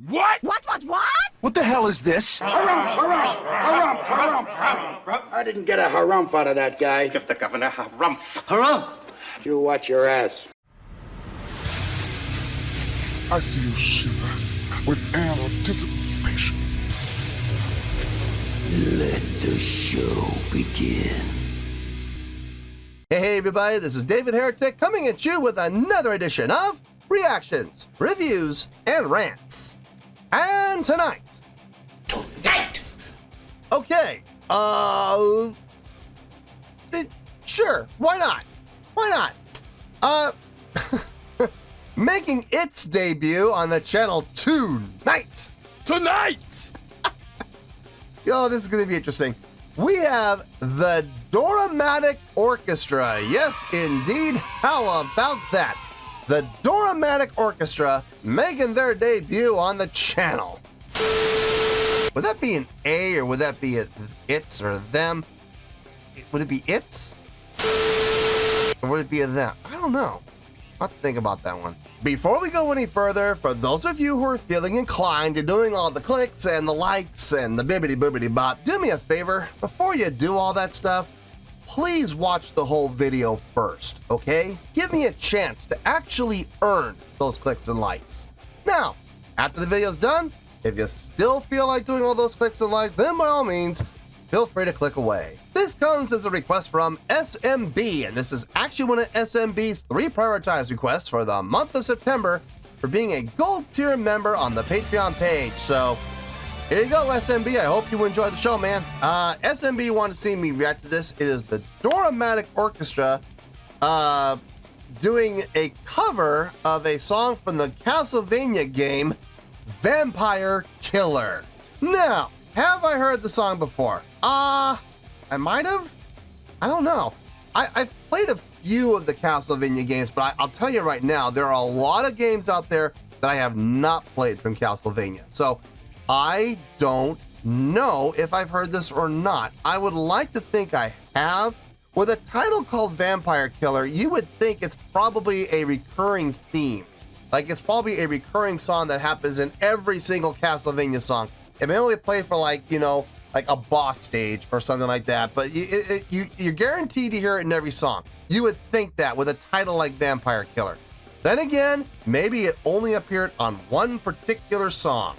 What? What? What the hell is this? Harumph. I didn't get a harumph out of that guy. Give the governor harumph. Harumph! You watch your ass. I see you shiver with anticipation. Let the show begin. Hey everybody, this is David Heretic coming at you with another edition of Reactions, Reviews, and Rants. And tonight. Okay, sure, why not? Making its debut on the channel tonight. Yo, this is going to be interesting. We have the Doramatic Orchestra. Yes, indeed. How about that? The Doramatic Orchestra making their debut on the channel. Would that be an A or would that be a it's or them? Would it be it's? Or would it be a them? I don't know. I'll have to think about that one. Before we go any further, for those of you who are feeling inclined to doing all the clicks and the likes and the bibbity-boobity bop, do me a favor. Before you do all that stuff, please watch the whole video first, okay? Give me a chance to actually earn those clicks and likes. Now, after the video's done, if you still feel like doing all those clicks and likes, then by all means, feel free to click away. This comes as a request from SMB, and this is actually one of SMB's 3 prioritized requests for the month of September for being a gold tier member on the Patreon page. So here you go, SMB. I hope you enjoyed the show, man. SMB wanted to see me react to this. It is the Doramatic Orchestra doing a cover of a song from the Castlevania game, Vampire Killer. Now, have I heard the song before? I might have. I don't know. I've played a few of the Castlevania games, but I'll tell you right now, there are a lot of games out there that I have not played from Castlevania. So I don't know if I've heard this or not. I would like to think I have. With a title called Vampire Killer, you would think it's probably a recurring theme. Like it's probably a recurring song that happens in every single Castlevania song. It may only play for like a boss stage or something like that, but you're guaranteed to hear it in every song. You would think that with a title like Vampire Killer. Then again, maybe it only appeared on one particular song,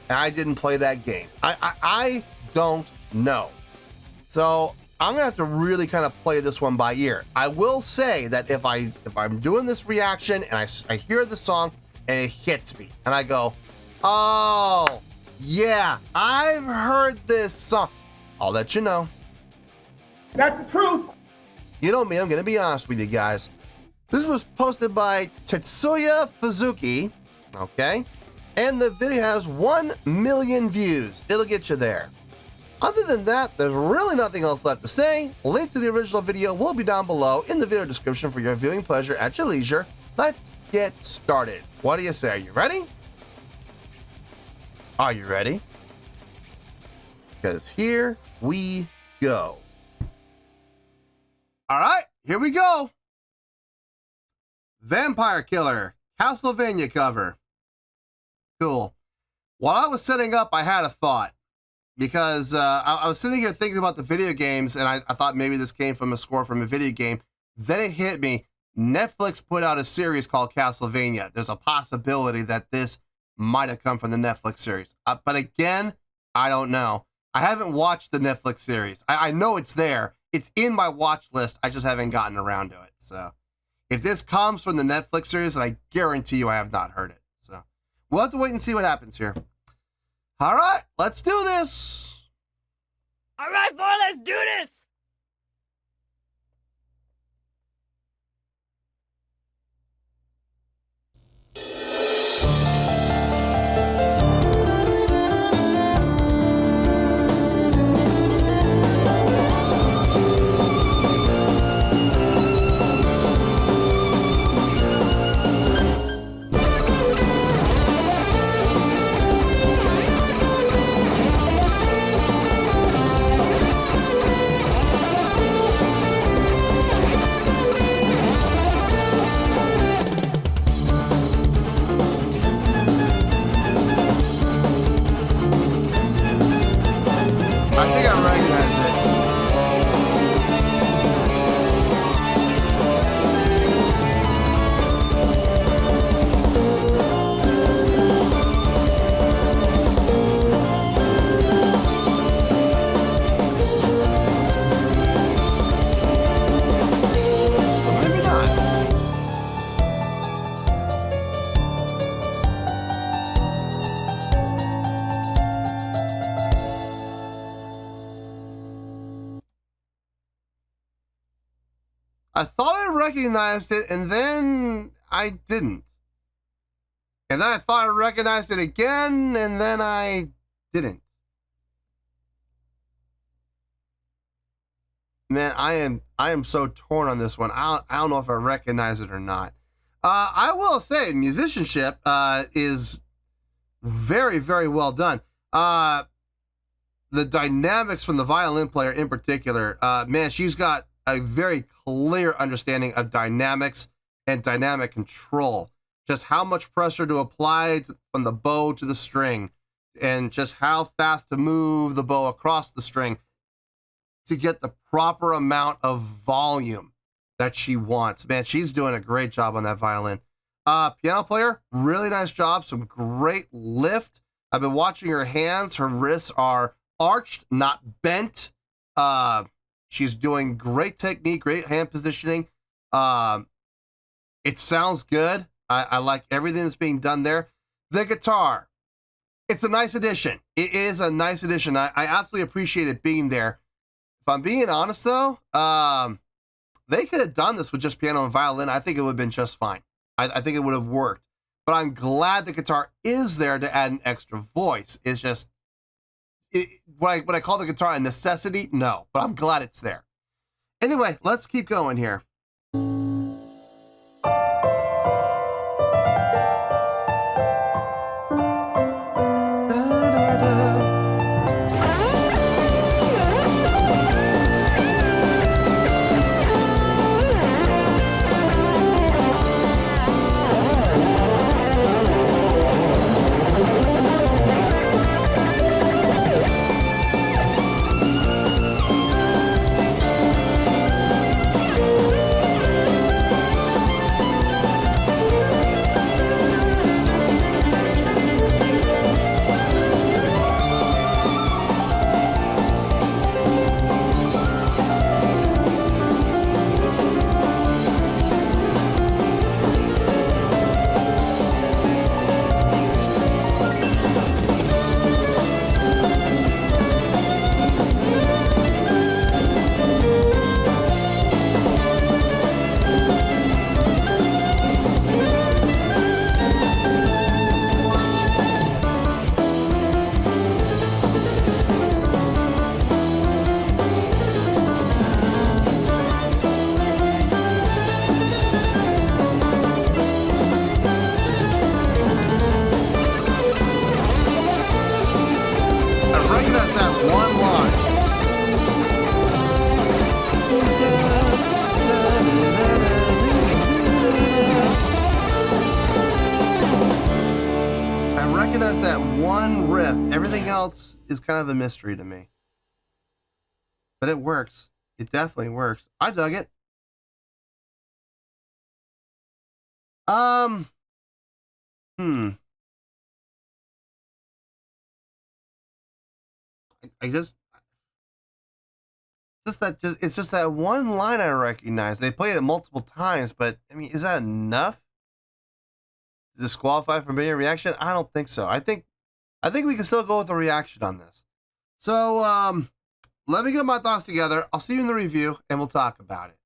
and I didn't play that game. I don't know. So I'm gonna have to really kind of play this one by ear. I will say that if I'm doing this reaction and I hear the song and it hits me and I go, oh, yeah, I've heard this song, I'll let you know. That's the truth. You know me, I'm going to be honest with you guys. This was posted by Tetsuya Fuzuki, okay? And the video has 1 million views. It'll get you there. Other than that, there's really nothing else left to say. Link to the original video will be down below in the video description for your viewing pleasure at your leisure. Let's get started. What do you say? Are you ready? Are you ready? Because here we go. All right, here we go. Vampire Killer, Castlevania cover. Cool. While I was setting up, I had a thought. Because I was sitting here thinking about the video games, and I thought maybe this came from a score from a video game. Then it hit me. Netflix put out a series called Castlevania. There's a possibility that this might have come from the Netflix series. But again, I don't know. I haven't watched the Netflix series. I know it's there. It's in my watch list. I just haven't gotten around to it. So if this comes from the Netflix series, then I guarantee you I have not heard it. So we'll have to wait and see what happens here. All right, let's do this. All right, boy, let's do this. I thought I recognized it, and then I didn't. And then I thought I recognized it again, and then I didn't. Man, I am so torn on this one. I don't know if I recognize it or not. I will say, musicianship is very, very well done. The dynamics from the violin player in particular, man, she's got a very clear understanding of dynamics and dynamic control. Just how much pressure to apply from the bow to the string, and just how fast to move the bow across the string to get the proper amount of volume that she wants. Man, she's doing a great job on that violin. Piano player, really nice job. Some great lift. I've been watching her hands. Her wrists are arched, not bent. She's doing great technique, great hand positioning. It sounds good. I like everything that's being done there. The guitar, it's a nice addition. It is a nice addition. I absolutely appreciate it being there. If I'm being honest, though, they could have done this with just piano and violin. I think it would have been just fine. I think it would have worked. But I'm glad the guitar is there to add an extra voice. It's just, what I call the guitar a necessity? No, but I'm glad it's there. Anyway, let's keep going here. That one riff. Everything else is kind of a mystery to me. But it works. It definitely works. I dug it. I it's just that one line I recognize. They played it multiple times, but I mean, is that enough to disqualify from being a reaction? I don't think so. I think we can still go with a reaction on this. So let me get my thoughts together. I'll see you in the review and we'll talk about it.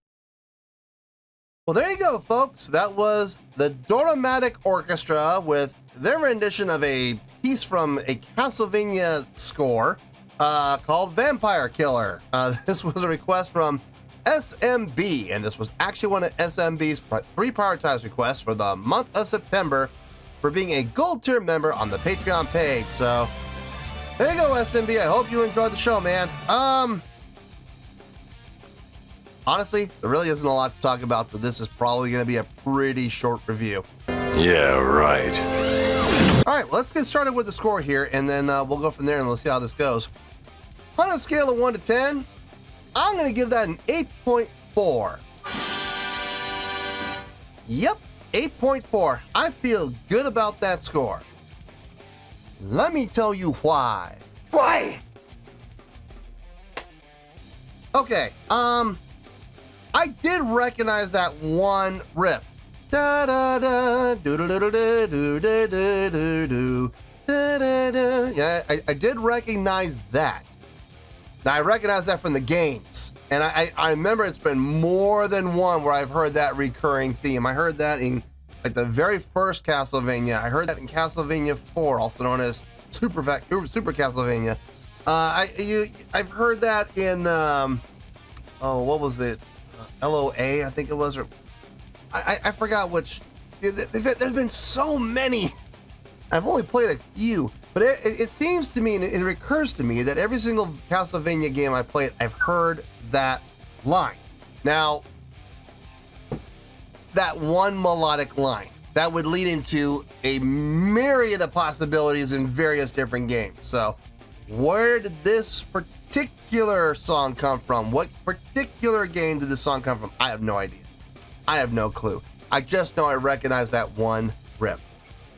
Well, there you go, folks. That was the Doramatic Orchestra with their rendition of a piece from a Castlevania score called Vampire Killer. This was a request from SMB, and this was actually one of SMB's pre-prioritized requests for the month of September for being a gold tier member on the Patreon page. So there you go, SMB. I hope you enjoyed the show, man. Honestly, there really isn't a lot to talk about, so this is probably going to be a pretty short review. Yeah, right. All right, let's get started with the score here, and then we'll go from there and we'll see how this goes. On a scale of 1 to 10, I'm going to give that an 8.4. Yep, 8.4. I feel good about that score. Let me tell you why. Why? Okay, I did recognize that one riff. Da da da do do do do do do do do da da da. Yeah, I did recognize that. Now I recognize that from the games. And I remember it's been more than one where I've heard that recurring theme. I heard that in like the very first Castlevania. I heard that in Castlevania 4, also known as Super Castlevania. I've heard that in what was it? LOA, I think it was, or I forgot which. There's been so many. I've only played a few, but it seems to me, and it recurs to me, that every single Castlevania game I played, I've heard that line. Now, that one melodic line that would lead into a myriad of possibilities in various different games. So, where did this particular song come from? What particular game did this song come from? I have no idea. I have no clue. I just know I recognize that one riff.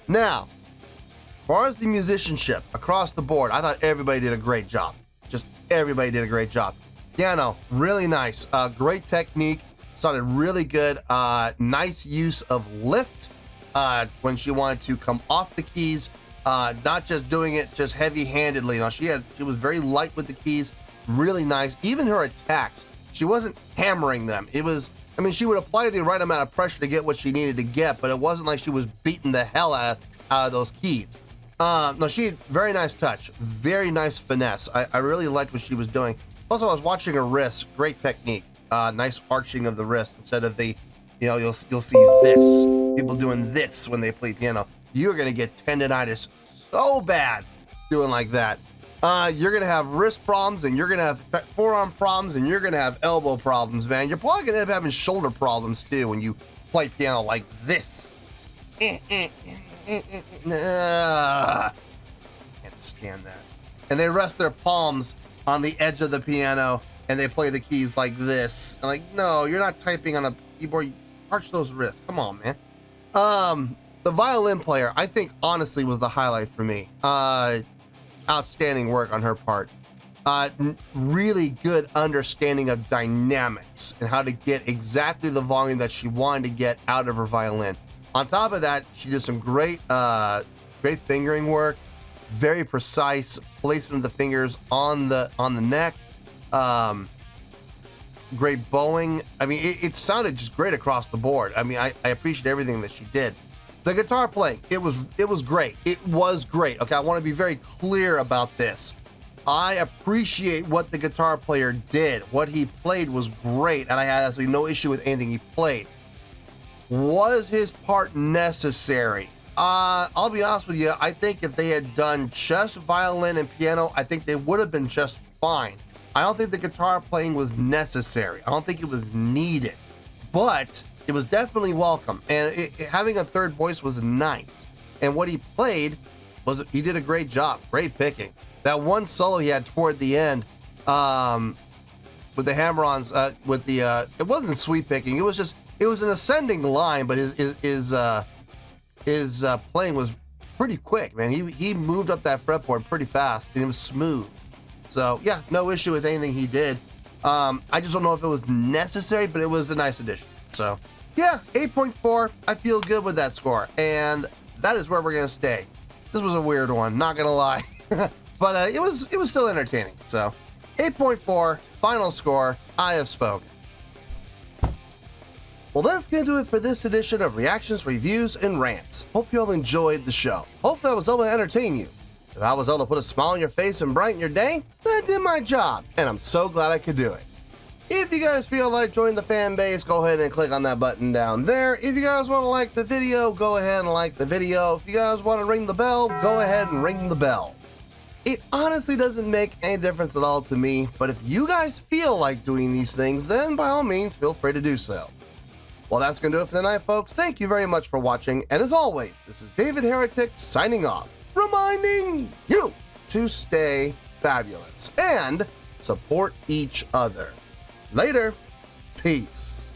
Now, as far as the musicianship across the board, I thought everybody did a great job. Just everybody did a great job. Piano, really nice. Great technique. Sounded really good. Nice use of lift when she wanted to come off the keys. Not just doing it just heavy-handedly. You know, she was very light with the keys. Really nice. Even her attacks, she wasn't hammering them. She would apply the right amount of pressure to get what she needed to get, but it wasn't like she was beating the hell out of those keys. No, she had very nice touch, very nice finesse. I really liked what she was doing. Also, I was watching her wrist, great technique, nice arching of the wrist instead of the, you'll see this, people doing this when they play piano. You're gonna get tendonitis so bad doing like that. You're gonna have wrist problems, and you're gonna have forearm problems, and you're gonna have elbow problems, man. You're probably gonna end up having shoulder problems too when you play piano like this. Can't stand that. And they rest their palms on the edge of the piano and they play the keys like this. I'm like, no, you're not typing on a keyboard. Arch those wrists. Come on, man. The violin player, I think, honestly, was the highlight for me. Outstanding work on her part. Really good understanding of dynamics and how to get exactly the volume that she wanted to get out of her violin. On top of that, she did some great fingering work, very precise placement of the fingers on the neck. Great bowing. I mean, it sounded just great across the board. I mean, I appreciate everything that she did. The guitar playing, it was great. It was great. Okay, I want to be very clear about this. I appreciate what the guitar player did. What he played was great, and I had absolutely no issue with anything he played. Was his part necessary? I'll be honest with you. I think if they had done just violin and piano, I think they would have been just fine. I don't think the guitar playing was necessary. I don't think it was needed, but it was definitely welcome. And having a third voice was nice. And what he played he did a great job. Great picking. That one solo he had toward the end, with the hammer-ons, it wasn't sweep picking. It was an ascending line, but his playing was pretty quick, man. He moved up that fretboard pretty fast, and it was smooth. So yeah, no issue with anything he did. I just don't know if it was necessary, but it was a nice addition. So yeah, 8.4. I feel good with that score, and that is where we're gonna stay. This was a weird one, not gonna lie, but it was still entertaining. So 8.4, final score. I have spoken. Well, that's going to do it for this edition of Reactions, Reviews, and Rants. Hope you all enjoyed the show. Hopefully I was able to entertain you. If I was able to put a smile on your face and brighten your day, then I did my job, and I'm so glad I could do it. If you guys feel like joining the fan base, go ahead and click on that button down there. If you guys want to like the video, go ahead and like the video. If you guys want to ring the bell, go ahead and ring the bell. It honestly doesn't make any difference at all to me, but if you guys feel like doing these things, then by all means, feel free to do so. Well, that's going to do it for tonight, folks. Thank you very much for watching. And as always, this is David Heretic signing off, reminding you to stay fabulous and support each other. Later. Peace.